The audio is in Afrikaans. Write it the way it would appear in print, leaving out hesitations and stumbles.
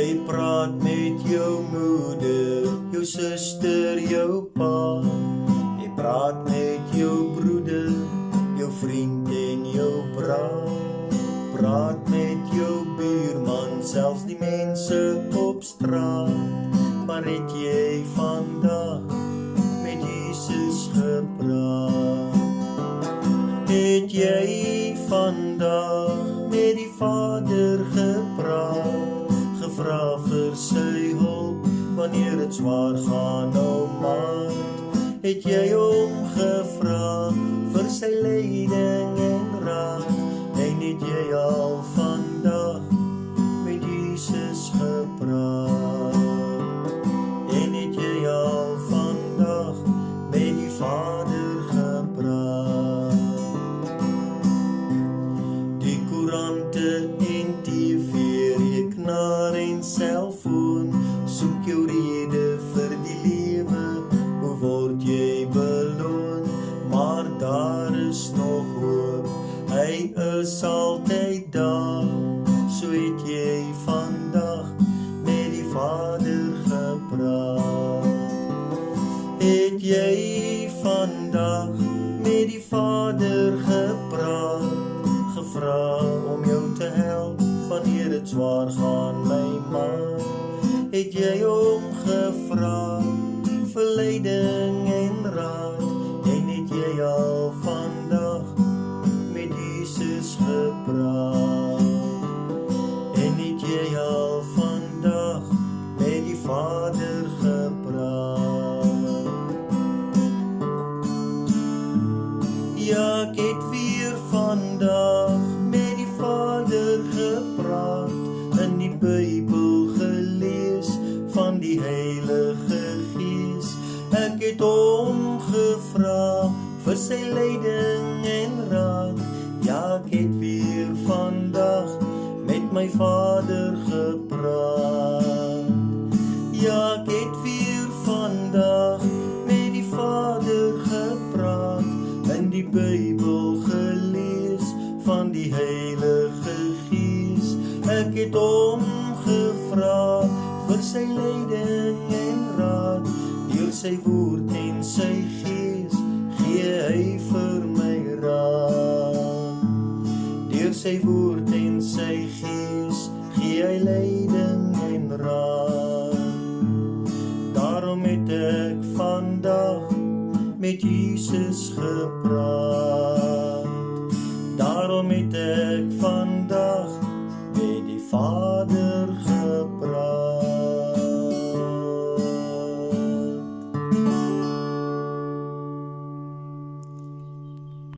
Jy praat met jou moeder, jou suster, jou pa. Jy praat met jou broeder, jou vriend en jou braat. Praat met jou buurman, selfs die mense op straat. Maar het jy vandag met Jesus gepraat? Het jy vandag met die Vader gepraat? Gevra vir sy hulp, wanneer het zwaar gaan, o maat? Het jy hom gevra vir sy leiding en raad? En het jy al vandag met Jesus gepraat? En het jy al vandag met die Vader gepraat? Die koerante en TV, rekenaar en selfoon, soek jou rede vir die lewe, hoe word jy beloon? Maar daar is nog hoop, hy is altyd daar. So het jy vandag met die Vader gepraat? Het jy vandag met die Vader gepraat? Gevra om jou te help, wanneer het zwaar gaan, my man? Het jy hom gevra vir leiding en raad? En het jy al vandag met Jesus gepraat? En het jy al vandag met die Vader gepraat? Ja, ek het weer vandag met die Vader gepraat, in die Bybel gelees van die Heilige Gees. Ek het hom gevra vir sy leiding en raad. Ja, ek het weer vandag met my Vader gepraat. Ja, ek het weer vandag met die Vader gepraat, in die Bybel gelees van die Heilige Gees. Ek het hom gevra vir sy leiding en raad. Deur sy woord en sy gees gee hy vir my raad. Deur sy woord en sy gees gee hy leiding en raad. Daarom het ek vandag met Jesus gepraat. Daarom het ek vandag